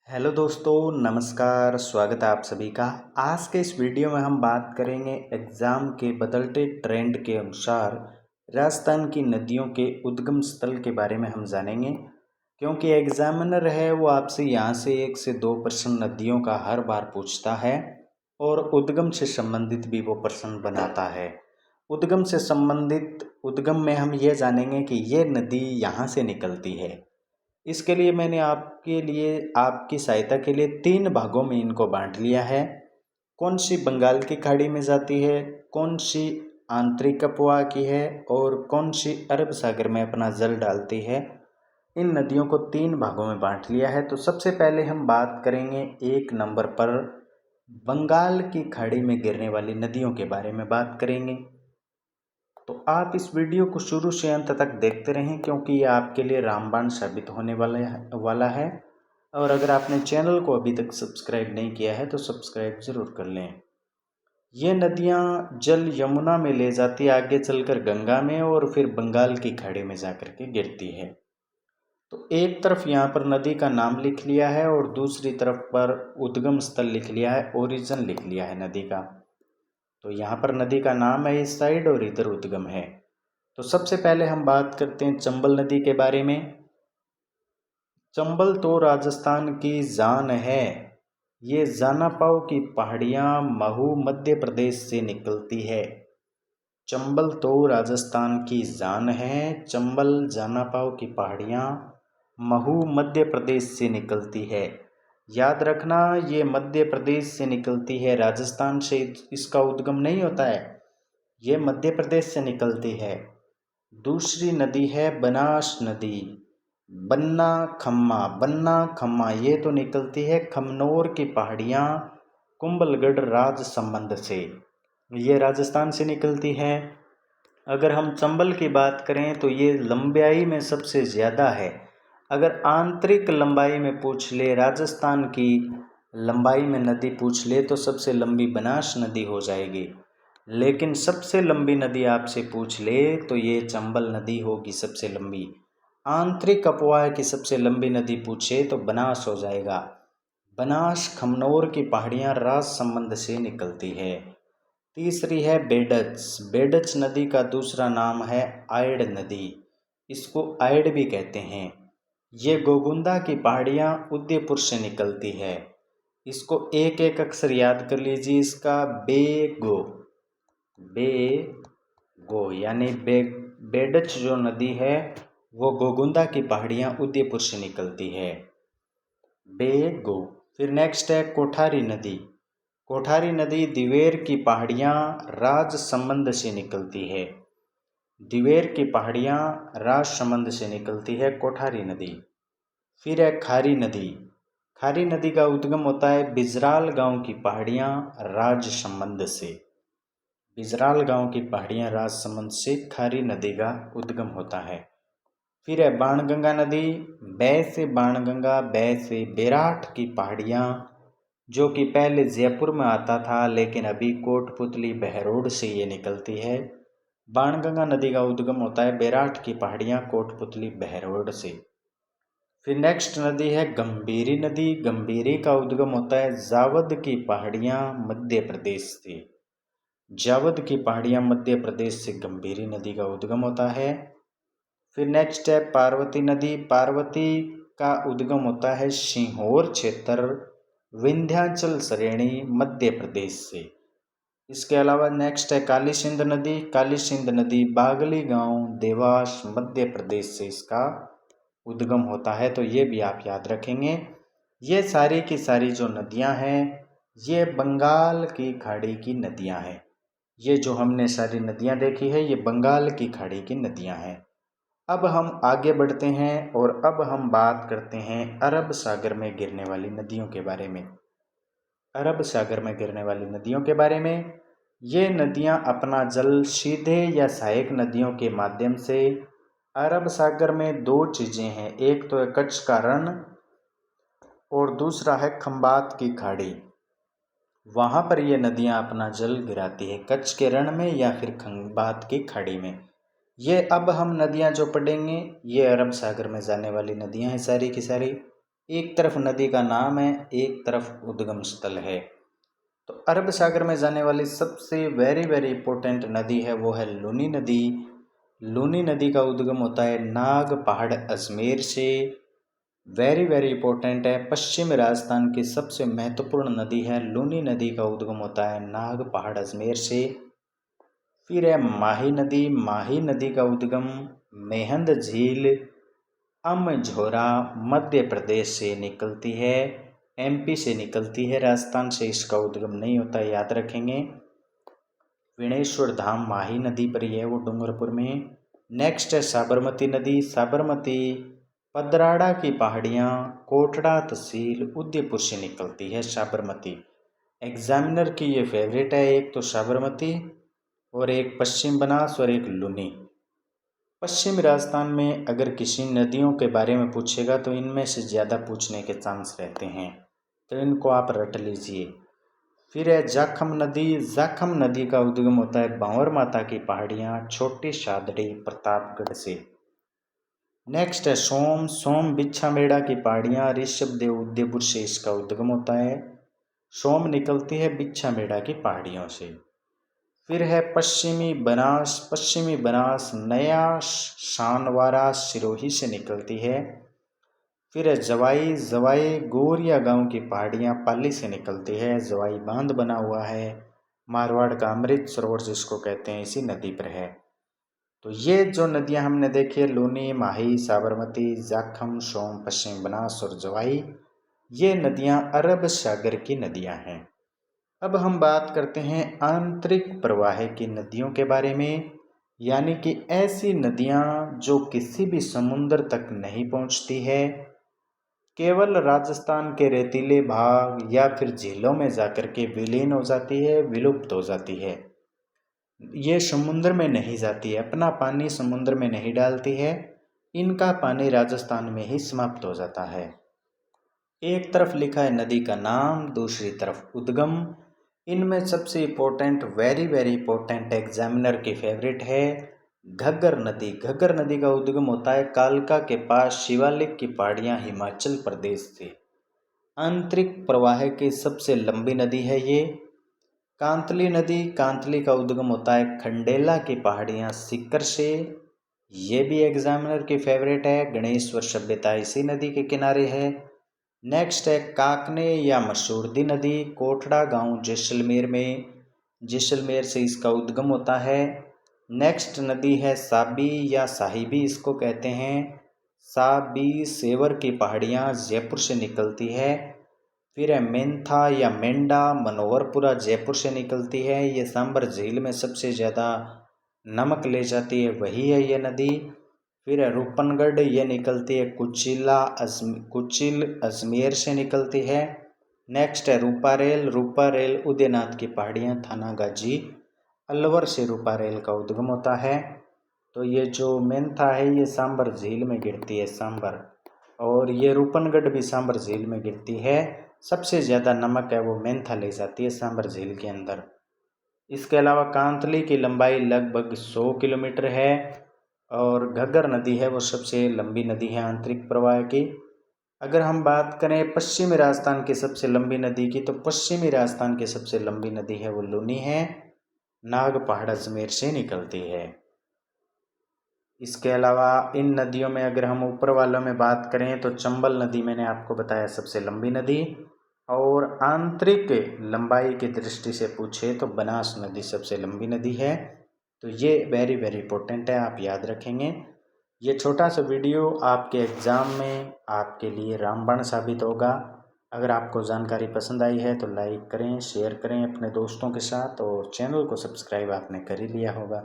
Hello दोस्तों, नमस्कार। स्वागत है आप सभी का। आज के इस वीडियो में हम बात करेंगे एग्ज़ाम के बदलते ट्रेंड के अनुसार राजस्थान की नदियों के उद्गम स्थल के बारे में हम जानेंगे, क्योंकि एग्जामिनर है वो आपसे यहाँ से 1 से 2 प्रश्न नदियों का हर बार पूछता है और उद्गम से संबंधित भी वो प्रश्न बनाता है। उद्गम में हम ये जानेंगे कि ये नदी यहाँ से निकलती है। इसके लिए मैंने आपकी सहायता के लिए 3 भागों में इनको बांट लिया है। कौन सी बंगाल की खाड़ी में जाती है, कौन सी आंतरिक अपवाह की है और कौन सी अरब सागर में अपना जल डालती है। इन नदियों को 3 भागों में बांट लिया है। तो सबसे पहले हम बात करेंगे 1 नंबर पर बंगाल की खाड़ी में गिरने वाली नदियों के बारे में बात करेंगे। तो आप इस वीडियो को शुरू से अंत तक देखते रहें, क्योंकि ये आपके लिए रामबाण साबित होने वाला है। और अगर आपने चैनल को अभी तक सब्सक्राइब नहीं किया है तो सब्सक्राइब ज़रूर कर लें। ये नदियाँ जल यमुना में ले जाती है, आगे चलकर गंगा में और फिर बंगाल की खाड़ी में जाकर के गिरती है। तो एक तरफ यहाँ पर नदी का नाम लिख लिया है और दूसरी तरफ पर उद्गम स्थल लिख लिया है, ओरिजिन लिख लिया है नदी का। तो यहाँ पर नदी का नाम है इस साइड और इधर उद्गम है। तो सबसे पहले हम बात करते हैं चंबल नदी के बारे में। चंबल तो राजस्थान की जान है। ये जानापाव की पहाड़ियाँ महू मध्य प्रदेश से निकलती है। चंबल तो राजस्थान की जान है। चंबल जानापाव की पहाड़ियाँ महू मध्य प्रदेश से निकलती है। याद रखना, ये मध्य प्रदेश से निकलती है, राजस्थान से इसका उद्गम नहीं होता है। ये मध्य प्रदेश से निकलती है। दूसरी नदी है बनास नदी। बन्ना खम्मा ये तो निकलती है खमनोर की पहाड़ियाँ कुंभलगढ़ राज संबंध से, ये राजस्थान से निकलती है। अगर हम चंबल की बात करें तो ये लंबाई में सबसे ज़्यादा है। अगर आंतरिक लंबाई में पूछ ले, राजस्थान की लंबाई में नदी पूछ ले तो सबसे लंबी बनास नदी हो जाएगी। लेकिन सबसे लंबी नदी आपसे पूछ ले तो ये चंबल नदी होगी सबसे लंबी। आंतरिक अपवाह की सबसे लंबी नदी पूछे तो बनास हो जाएगा। बनास खमनोर की पहाड़ियाँ राज संबंध से निकलती है। तीसरी है बेडच। बेडच नदी का दूसरा नाम है आयड नदी। इसको आयड भी कहते हैं। ये गोगुंदा की पहाड़ियाँ उदयपुर से निकलती है। इसको एक एक अक्षर याद कर लीजिए इसका, बे गो यानी बेडच जो नदी है वो गोगुंदा की पहाड़ियाँ उदयपुर से निकलती है। बेगो। फिर नेक्स्ट है कोठारी नदी। कोठारी नदी दिवेर की पहाड़ियाँ राज संबंध से निकलती है। दिवेर की पहाड़ियाँ राज संबंध से निकलती है कोठारी नदी। फिर है खारी नदी। खारी नदी का उद्गम होता है बिजराल गांव की पहाड़ियाँ राज संबंध से। बिजराल गांव की पहाड़ियाँ राज संबंध से खारी नदी का उद्गम होता है। फिर है बाणगंगा नदी। बै से बाणगंगा, बै से बेराठ की पहाड़ियाँ, जो कि पहले जयपुर में आता था लेकिन अभी कोटपुतली बहरोड से ये निकलती है। बाणगंगा नदी का उद्गम होता है बेराठ की पहाड़ियाँ कोटपुतली बहरोड से। फिर नेक्स्ट नदी है गंभीरी नदी। गंभीरी का उद्गम होता है जावद की पहाड़ियाँ मध्य प्रदेश से। जावद की पहाड़ियाँ मध्य प्रदेश से गंभीरी नदी का उद्गम होता है। फिर नेक्स्ट है पार्वती नदी। पार्वती का उद्गम होता है सीहोर क्षेत्र विंध्याचल श्रेणी मध्य प्रदेश से। इसके अलावा नेक्स्ट है काली सिंध नदी। काली सिंध नदी बागली गांव देवास मध्य प्रदेश से इसका उद्गम होता है। तो ये भी आप याद रखेंगे। ये सारी की सारी जो नदियां हैं ये बंगाल की खाड़ी की नदियां हैं। ये जो हमने सारी नदियां देखी है ये बंगाल की खाड़ी की नदियां हैं। अब हम आगे बढ़ते हैं और अब हम बात करते हैं अरब सागर में गिरने वाली नदियों के बारे में। अरब सागर में गिरने वाली नदियों के बारे में, ये नदियां अपना जल सीधे या सहायक नदियों के माध्यम से अरब सागर में 2 चीज़ें हैं, एक तो है कच्छ का रण और दूसरा है खंबात की खाड़ी। वहाँ पर ये नदियाँ अपना जल गिराती है, कच्छ के रण में या फिर खंबात की खाड़ी में। ये अब हम नदियाँ जो पढ़ेंगे ये अरब सागर में जाने वाली नदियाँ हैं सारी की सारी। एक तरफ नदी का नाम है, एक तरफ उद्गम स्थल है। तो अरब सागर में जाने वाली सबसे वेरी वेरी इंपॉर्टेंट नदी है वो है लूनी नदी। लूनी नदी का उद्गम होता है नाग पहाड़ अजमेर से। वेरी वेरी इंपॉर्टेंट है, पश्चिम राजस्थान की सबसे महत्वपूर्ण नदी है। लूनी नदी का उद्गम होता है नाग पहाड़ अजमेर से। फिर है माही नदी। माही नदी का उद्गम मेहंद झील अमझोरा मध्य प्रदेश से निकलती है, एमपी से निकलती है, राजस्थान से इसका उद्गम नहीं होता, याद रखेंगे। विनेश्वर धाम माही नदी पर ही है, वो डूंगरपुर में। नेक्स्ट है साबरमती नदी। साबरमती पदराड़ा की पहाड़ियाँ कोटड़ा तहसील उदयपुर से निकलती है साबरमती। एग्जामिनर की ये फेवरेट है, एक तो साबरमती और एक पश्चिम बनास और एक लूनी। पश्चिमी राजस्थान में अगर किसी नदियों के बारे में पूछेगा तो इनमें से ज़्यादा पूछने के चांस रहते हैं, तो इनको आप रट लीजिए। फिर है जाखम नदी। जाखम नदी का उद्गम होता है बांवर माता की पहाड़ियाँ छोटी शादड़ी प्रतापगढ़ से। नेक्स्ट है सोम। सोम बिच्छामेड़ा की पहाड़ियाँ ऋषभदेव उदयपुर से इसका उद्गम होता है। सोम निकलती है बिच्छामेड़ा की पहाड़ियों से। फिर है पश्चिमी बनास। पश्चिमी बनास नया शानवारा सिरोही से निकलती है। फिर है जवाई। जवाई गोरिया गांव की पहाड़ियाँ पाली से निकलती है। जवाई बांध बना हुआ है, मारवाड़ का अमृत सरोवर जिसको कहते हैं, इसी नदी पर है। तो ये जो नदियां हमने देखी है लूनी, माही, साबरमती, जाखम, सोम, पश्चिम बनास और जवाई, ये नदियां अरब सागर की नदियां हैं। अब हम बात करते हैं आंतरिक प्रवाह की नदियों के बारे में, यानी कि ऐसी नदियां जो किसी भी समुद्र तक नहीं पहुंचती है, केवल राजस्थान के रेतीले भाग या फिर झीलों में जाकर के विलीन हो जाती है, विलुप्त हो जाती है। ये समुद्र में नहीं जाती है, अपना पानी समुद्र में नहीं डालती है, इनका पानी राजस्थान में ही समाप्त हो जाता है। एक तरफ लिखा है नदी का नाम, दूसरी तरफ उद्गम। इनमें सबसे important, very very important, examiner की फेवरेट है घग्गर नदी। घग्गर नदी का उद्गम होता है कालका के पास शिवालिक की पहाड़ियाँ हिमाचल प्रदेश से। आंतरिक प्रवाह की सबसे लंबी नदी है ये कांतली नदी। कांतली का उद्गम होता है खंडेला की पहाड़ियाँ सीकर से। ये भी एग्जामिनर की फेवरेट है, गणेश्वर सभ्यता इसी नदी के किनारे है। नेक्स्ट है काकने या मसूरदी नदी। कोटड़ा गांव जैसलमेर में, जैसलमेर से इसका उद्गम होता है। नेक्स्ट नदी है साबी या साहिबी इसको कहते हैं। साबी सेवर की पहाड़ियाँ जयपुर से निकलती है। फिर है मेंथा या मेंढा मनोहरपुरा जयपुर से निकलती है। ये सांबर झील में सबसे ज़्यादा नमक ले जाती है, वही है ये नदी। फिर है रूपनगढ़, ये निकलती है कुचिल अजमेर से निकलती है। नेक्स्ट है रूपारेल। रूपारेल उदयनाथ की पहाड़ियाँ थानागाजी अलवर से रूपारेल का उद्गम होता है। तो ये जो मेंथा है ये सांबर झील में गिरती है, सांबर, और ये रूपनगढ़ भी सांबर झील में गिरती है। सबसे ज़्यादा नमक है वो मेंथा ले जाती है सांबर झील के अंदर। इसके अलावा कांतली की लंबाई लगभग 100 किलोमीटर है और घग्गर नदी है वो सबसे लंबी नदी है आंतरिक प्रवाह की। अगर हम बात करें पश्चिमी राजस्थान की सबसे लंबी नदी की, तो पश्चिमी राजस्थान की सबसे लंबी नदी है वो लूनी है, नाग पहाड़ अजमेर से निकलती है। इसके अलावा इन नदियों में अगर हम ऊपर वालों में बात करें तो चंबल नदी मैंने आपको बताया सबसे लंबी नदी, और आंतरिक लंबाई की दृष्टि से पूछे तो बनास नदी सबसे लंबी नदी है। तो ये वेरी वेरी इंपॉर्टेंट है, आप याद रखेंगे। ये छोटा सा वीडियो आपके एग्ज़ाम में आपके लिए रामबाण साबित होगा। अगर आपको जानकारी पसंद आई है तो लाइक करें, शेयर करें अपने दोस्तों के साथ, और चैनल को सब्सक्राइब आपने कर ही लिया होगा।